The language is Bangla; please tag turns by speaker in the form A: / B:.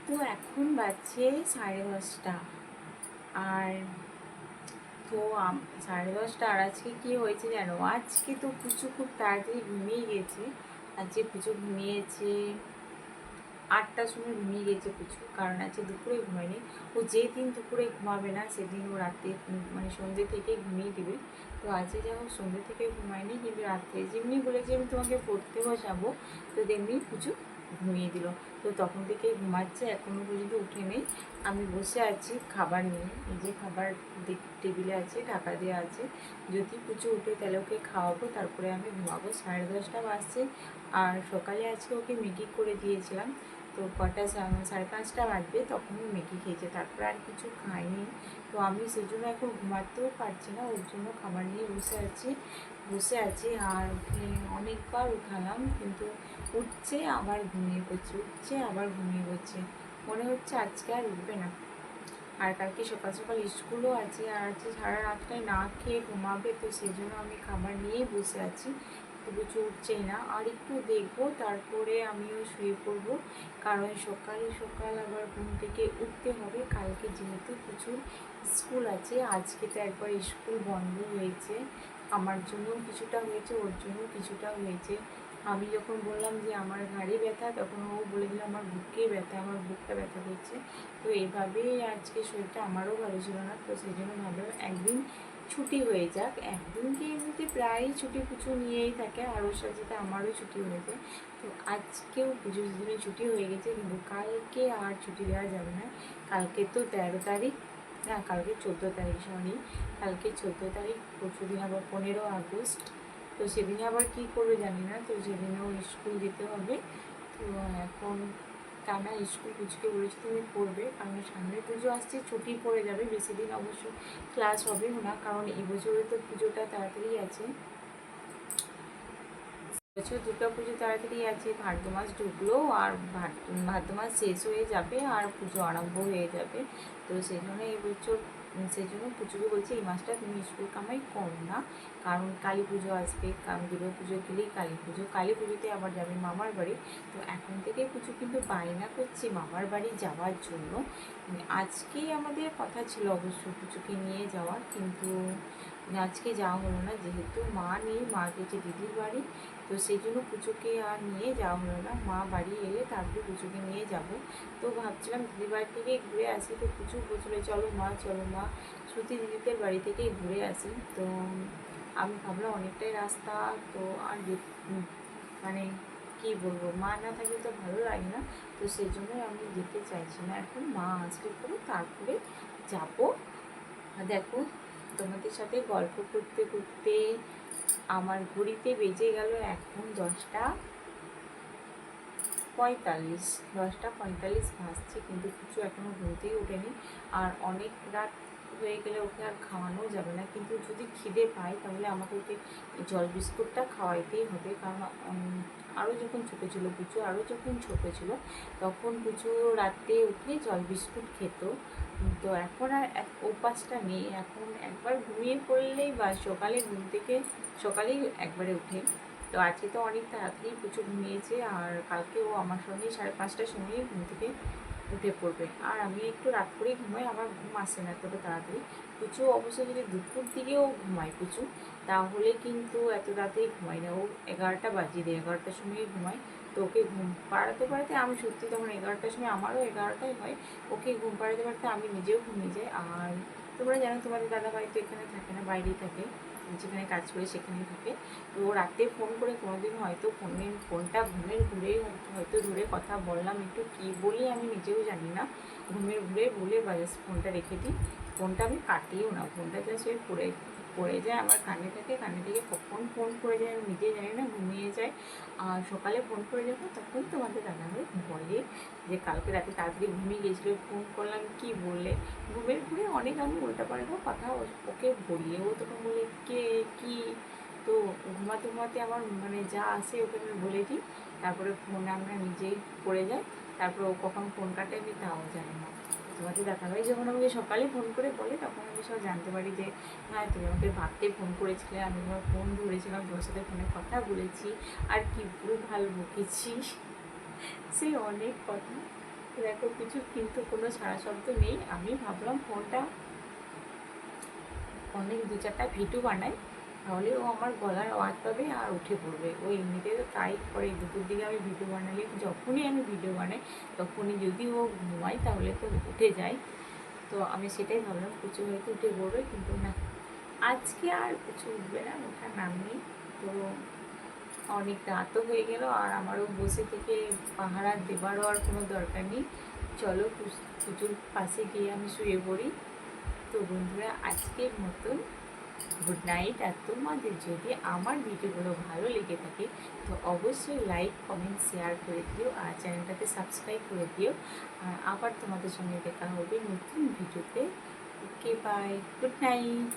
A: তো এখন বাজছে 10:30। আর তো 10:30। আর আজকে কী হয়েছে জানো, আজকে তো পুচু খুব তাড়াতাড়ি ঘুমিয়ে গেছে। আজকে পুচু ঘুমিয়েছে 8টার সময়, ঘুমিয়ে গেছে পুচু, কারণ আজকে দুপুরে ঘুমায়নি। ও যেদিন দুপুরে ঘুমাবে না সেদিন ও রাতে মানে সন্ধ্যে থেকে ঘুমিয়ে দিবে। তো আজকে যেমন সন্ধ্যে থেকে ঘুমায়নি, কিন্তু রাত্রে যেমনি বলেছি আমি তোমাকে পড়তে বসাবো, তো তেমনি পুচু ঘুমিয়ে দিল। তো তখন থেকে ঘুমাচ্ছে, এখনও পর্যন্ত উঠে নেই। আমি বসে আছি খাবার নিয়ে, এই যে খাবার টেবিলে আছে, ঢাকা দেওয়া আছে। যদি পুচু উঠে তাহলে ওকে খাওয়াবো, তারপরে আমি ঘুমাবো। 10:30 বাজছে। আর সকালে আজকে ওকে ম্যাগি করে দিয়েছিলাম। তো কটা 5:30 বাজবে তখন ম্যাগি খেয়েছে, তারপরে আর কিছু খাইনি। তো আমি সেই জন্য এখন ঘুমাতেও পারছি না, ওর জন্য খাবার নিয়ে বসে আছি। আর ওকে অনেকবার উঠালাম, কিন্তু উঠছে আবার ঘুমিয়ে পড়ছে, উঠছে আবার ঘুমিয়ে পড়ছে। মনে হচ্ছে আজকে আর উঠবে না। আর কালকে সকাল সকাল স্কুলও আছে, আর আজকে সারা রাতটায় না খেয়ে ঘুমাবে, তো সেই জন্য আমি খাবার নিয়েই বসে আছি। তো কিছু উঠছেই না, আর একটু দেখবো তারপরে আমিও শুয়ে পড়বো। কারণ সকাল সকাল আবার ঘুম থেকে উঠতে হবে, কালকে যেহেতু প্রচুর স্কুল আছে। আজকে তো একবার স্কুল বন্ধ হয়েছে, আমার জন্য কিছুটা হয়েছে, ওর জন্য কিছুটা হয়েছে। আমি যখন বললাম যে আমার ঘাড়ে ব্যথা, তখন ও বলে দিল আমার বুকে ব্যথা, আমার বুকটা ব্যথা করছে। তো এইভাবেই আজকে শরীরটা আমারও ভালো ছিল না, তো সেই জন্য ভাবলাম একদিন ছুটি হয়ে যাক। একদিনকে এমনিতে প্রায়ই ছুটি পুজো নিয়েই থাকে, আর ওর সাথে সাথে আমারও ছুটি হয়ে যায়। তো আজকেও পুজোর দিনে ছুটি হয়ে গেছে, কিন্তু কালকে আর ছুটি দেওয়া যাবে না। কালকে তো 13 তারিখ, না কালকে 14 তারিখ, সরি। কালকে 14 তারিখ, পরশুদিন আবার 15 আগস্ট। তো সেদিনে আবার কী করবে জানি না, তো সেদিনেও স্কুল যেতে হবে। তো এখন টানা স্কুল পুজোকে বলেছি তুমি পড়বে, কারণ সামনে পুজো আসছে, ছুটি পড়ে যাবে বেশি দিন অবশ্য ক্লাস হবে না, কারণ এবছরে তো পুজোটা তাড়াতাড়ি আছে। বছর দুর্গা পুজো তাড়াতাড়ি আছে, ভাদ্র মাস ঢুকলো আর ভাদ্র মাস শেষ হয়ে যাবে আর পুজো আরম্ভ হয়ে যাবে। তো সেই জন্য এবছর, সেই জন্য পুজোকে বলছি এই মাসটা তুমি স্কুল কামাই করো না, কারণ কালী পুজো আসবে, কারণ দুর্গা পুজো গেলেই কালী পুজো, কালী পুজোতে আবার যাবে মামার বাড়ি। তো এখন থেকে পুজো কিন্তু বায়না করছে মামার বাড়ি যাওয়ার জন্য। আজকেই আমাদের কথা ছিল অবশ্য পুজোকে নিয়ে যাওয়ার, কিন্তু আজকে যাওয়া হলো না, যেহেতু মা নেই, মা গেছে দিদির বাড়ি। তো সেই জন্য পুজোকে আর নিয়ে যাওয়া হলো না, মা বাড়ি এলে তারপরে পুজোকে নিয়ে যাব। তো ভাবছিলাম দিদির বাড়ি থেকে ঘুরে আসি, তো পুজো বলছিল চলো মা শ্রুতি দিদিদের বাড়ি থেকেই ঘুরে আসি। তো আমি ভাবলাম অনেকটাই রাস্তা, তো আর মানে কী বলবো, মা না থাকলে তো ভালো লাগে না। তো সেই জন্যই আমি যেতে চাইছি না, এখন মা আসলে পরে তারপরে যাবো। দেখো, তোমাদের সাথে গল্প করতে করতে আমার ঘড়িতে বেজে গেল এখন 10:45। 10:45 বাজছে, কিন্তু কিছু এখনও ঘুম থেকে ওঠেনি। আর অনেক রাত হয়ে গেলে ওকে আর খাওয়ানোও যাবে না, কিন্তু যদি খিদে পায় তাহলে আমাকে ওকে জল বিস্কুটটা খাওয়াইতেই হবে। কারণ আরও যখন ছোটো ছিল পুচু, তখন পুচু রাতে উঠে জল বিস্কুট খেত। তো এখন আর অভ্যাসটা নেই, এখন একবার ঘুমিয়ে পড়লেই বা সকালে ঘুম থেকে সকালেই একবারে উঠে। তো আজকে তো অনেক তাড়াতাড়ি পুচু ঘুমিয়েছে, আর কালকে ও আমার সঙ্গে 5:30টার সময়ই ঘুম থেকে উঠে পড়বে। আর আমি একটু রাত করেই ঘুমাই, আমার ঘুম আসে না এতটা তাড়াতাড়ি। পুচু অবশ্য যদি দুপুর দিকেও ঘুমায় পুচু, তাহলে কিন্তু এত তাড়াতাড়ি ঘুমাই না, ও 11টা বাজিয়ে দেয়, 11টার সময়ই ঘুমায়। তো ওকে ঘুম পাড়াতে আমি সত্যি তখন 11টার সময়, আমারও 11টাই হয়, ওকে ঘুম পাড়াতে আমি নিজেও ঘুমিয়ে যাই। আর তোমরা জানো তোমাদের দাদাভাই তো এখানে থাকে না, বাইরেই থাকে, যেখানে কাজ করে সেখানেই থাকে। তো রাতে ফোন করে কোনোদিন হয়তো ফোনটা ঘুমের ঘুরে হয়তো ধরে কথা বললাম, একটু কী বলি আমি নিজেও জানি না, ঘুমের ঘুরে বলে বাজার ফোনটা রেখে দিই। ফোনটা আমি কাটিও না, ফোনটা জাস্ট পড়ে যায় আমার কানে থেকে কখন ফোন করে যায় আমি নিজে জানি না, ঘুমিয়ে যায়। আর সকালে ফোন করে যখন, তখন তোমাদের দাদাভাই বলে যে কালকে রাতে তাড়াতাড়ি ঘুমিয়ে গিয়েছিলো, ফোন করলাম কি বললে। ঘুমের ঘুরে অনেক আমি উল্টাপাল্টা কথা ওকে বলিও, তখন বলে কে কী। তো ঘুমাতে আমার মানে যা আসে ওকে আমি বলে দিই, তারপরে ফোনে আমরা নিজেই পড়ে যাই। তারপর ও কখন ফোন কাটে আমি তাও জানি না। তোমাদের দাদাভাই যখন আমাকে সকালে ফোন করে বলে, তখন আমি সব জানতে পারি যে হ্যাঁ তুমি আমাকে ভাবতে ফোন করেছিলে, আমি তোমার ফোন ধরেছিলাম, তোর সাথে ফোনে কথা বলেছি, আর কি পুরো ভালো বকেছি, সেই অনেক কথা। দেখো কিছু কিন্তু কোনো সারা শব্দ নেই। আমি ভাবলাম ফোনটা অনেক 2-4টা ভিডিও বানাই, তাহলে ও আমার গলার আওয়াজ পাবে আর উঠে পড়বে। ও এমনিতে তো তাই করে, দুপুর দিকে আমি ভিডিও বানালে, যখনই আমি ভিডিও বানাই তখনই যদি ও ঘুমায় তাহলে তো উঠে যায়। তো আমি সেটাই ভাবলাম কুচু হয়তো উঠে পড়বে, কিন্তু না, আজকে আর কিছু উঠবে না, ওঠার নাম নেই। তো অনেক রাতও হয়ে গেল, আর আমারও বসে থেকে পাহারা দেবারও আর কোনো দরকার নেই। চলো কুচুর পাশে গিয়ে আমি শুয়ে পড়ি। তো বন্ধুরা, আজকের মতন গুড নাইট। আর তোমাদের যদি আমার ভিডিওগুলো ভালো লেগে থাকে তো অবশ্যই লাইক, কমেন্ট, শেয়ার করে দিও, আর চ্যানেলটাকে সাবস্ক্রাইব করে দিও। আর আবার তোমাদের সঙ্গে দেখা হবে নতুন ভিডিওতে। ওকে, বাই, গুড নাইট।